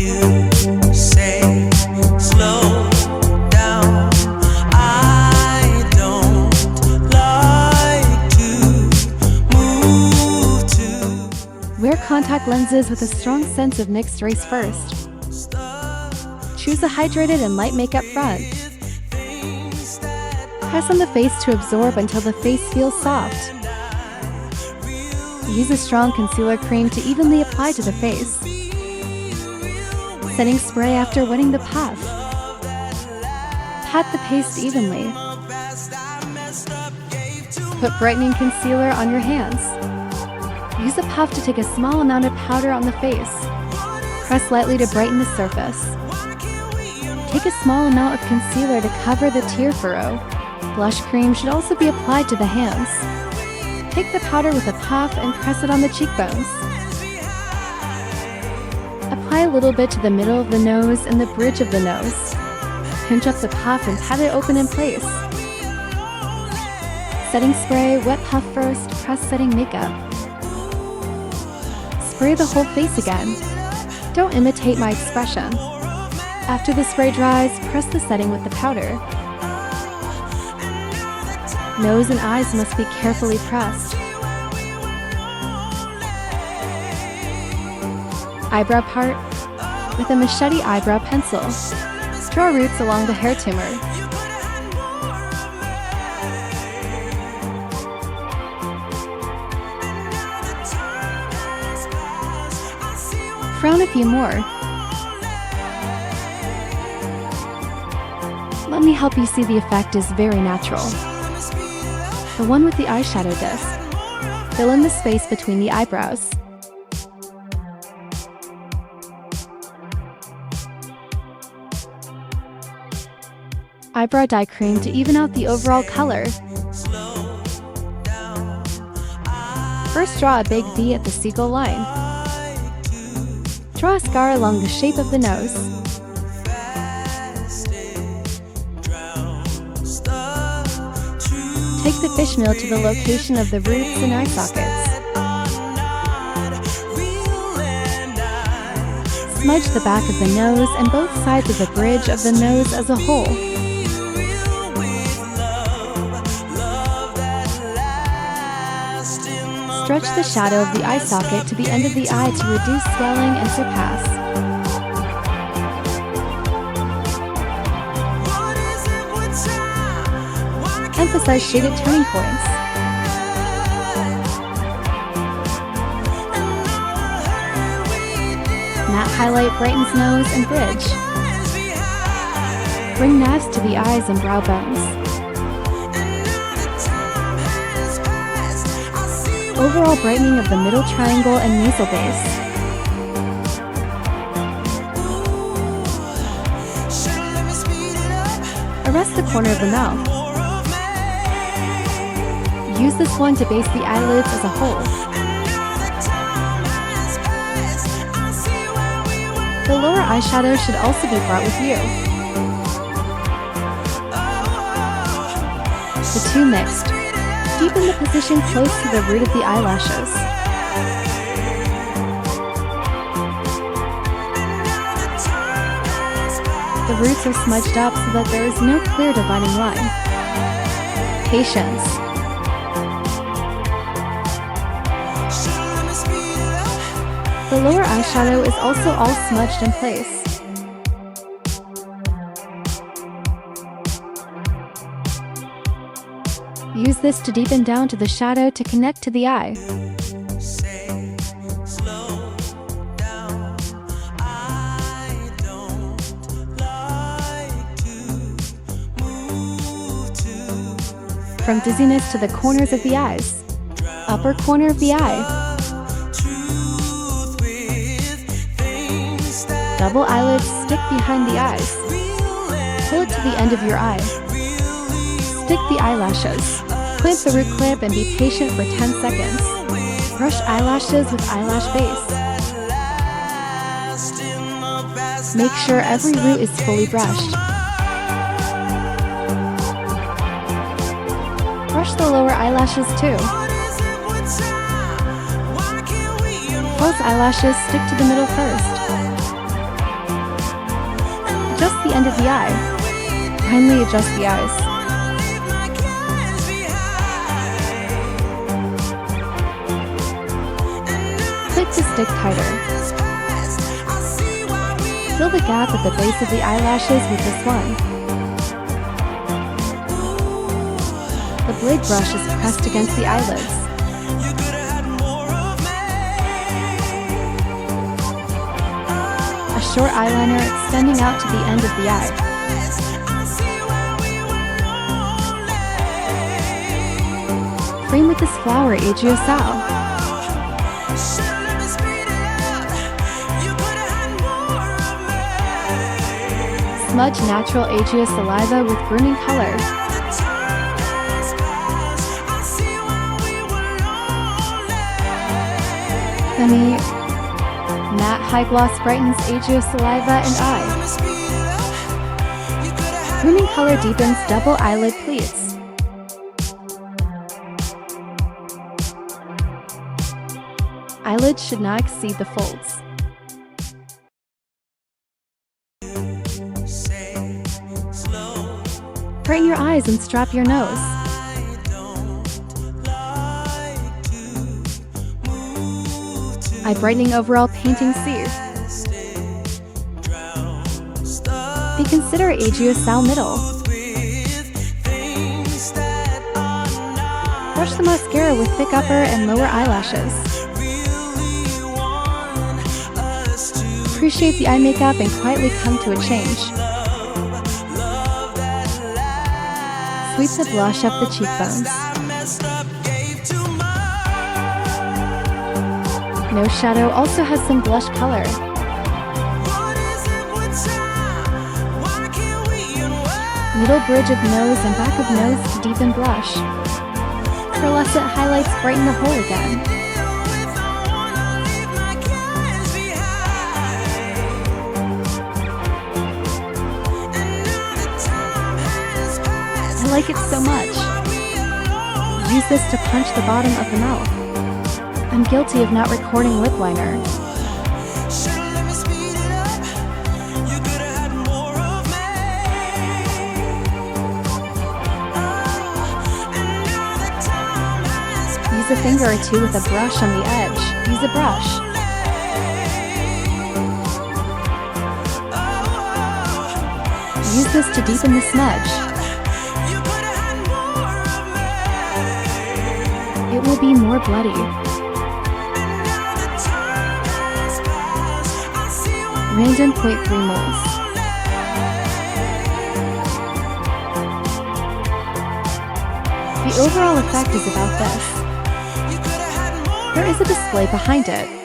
you say slow down. I don't like to move too. Wear contact lenses with a strong sense of mixed race first. Choose a hydrated and light makeup front. Press on the face to absorb until the face feels soft. Use a strong concealer cream to evenly apply to the face. Setting spray after wetting the puff. Pat the paste evenly. Put brightening concealer on your hands. Use a puff to take a small amount of powder on the face. Press lightly to brighten the surface. Take a small amount of concealer to cover the tear furrow. Blush cream should also be applied to the hands. Take the powder with a puff and press it on the cheekbones. Apply a little bit to the middle of the nose and the bridge of the nose. Pinch up the puff and pat it open in place. Setting spray, wet puff first, press setting makeup. Spray the whole face again. Don't imitate my expression. After the spray dries, press the setting with the powder. Nose and eyes must be carefully pressed. Eyebrow part. With a machete eyebrow pencil, draw roots along the hair tumor. Frown a few more. Let me help you see the effect is very natural. The one with the eyeshadow disc. Fill in the space between the eyebrows. Eyebrow dye cream to even out the overall color. First, draw a big V at the seagull line. Draw a scar along the shape of the nose. Take the fish nail to the location of the roots and eye sockets. Smudge the back of the nose and both sides of the bridge of the nose as a whole. Stretch the shadow of the eye socket to the end of the eye to reduce swelling and surpass. Emphasize shaded turning points. Matte highlight brightens nose and bridge. Bring knives to the eyes and brow bones. Overall brightening of the middle triangle and nasal base. Arrest the corner of the mouth. Use this one to base the eyelids as a whole. The lower eyeshadow should also be brought with you. The two mixed. Deepen the position close to the root of the eyelashes. The roots are smudged up so that there is no clear dividing line. Patience. The lower eyeshadow is also all smudged in place. Use this to deepen down to the shadow to connect to the eye. From dizziness to the corners of the eyes. Upper corner of the eye. Double eyelids stick behind the eyes. Pull it to the end of your eye. Stick the eyelashes. Clamp the root clip and be patient for 10 seconds. Brush eyelashes with eyelash base. Make sure every root is fully brushed. Brush the lower eyelashes too. False eyelashes stick to the middle first. end of the eye. Finally adjust the eyes. Click to stick tighter. Fill the gap at the base of the eyelashes with this one. The blade brush is pressed against the eyelids. A short eyeliner extending out to the end of the eye. Frame with this flower aegyo sao. Smudge natural aegyo saliva with grooming color. Funny, matte high gloss brightens aegyo saliva and eye. Grooming color deepens double eyelid pleats. Eyelids should not exceed the folds. Brighten your eyes and strap your nose. Eye brightening overall painting C. They consider aegyo sao middle. Brush the mascara with thick upper and lower eyelashes. Appreciate the eye makeup and quietly come to a change. Sweep the blush up the cheekbones. Nose shadow also has some blush color. Middle bridge of nose and back of nose to deepen blush. Pearlescent highlights brighten the whole again. I like it so much. Use this to punch the bottom of the mouth. I'm guilty of not recording lip liner. Use a finger or two with a brush on the edge. Use a brush. Use this to deepen the smudge. It will be more bloody. Random 0.3 moles. The overall effect is about this. There is a display behind it.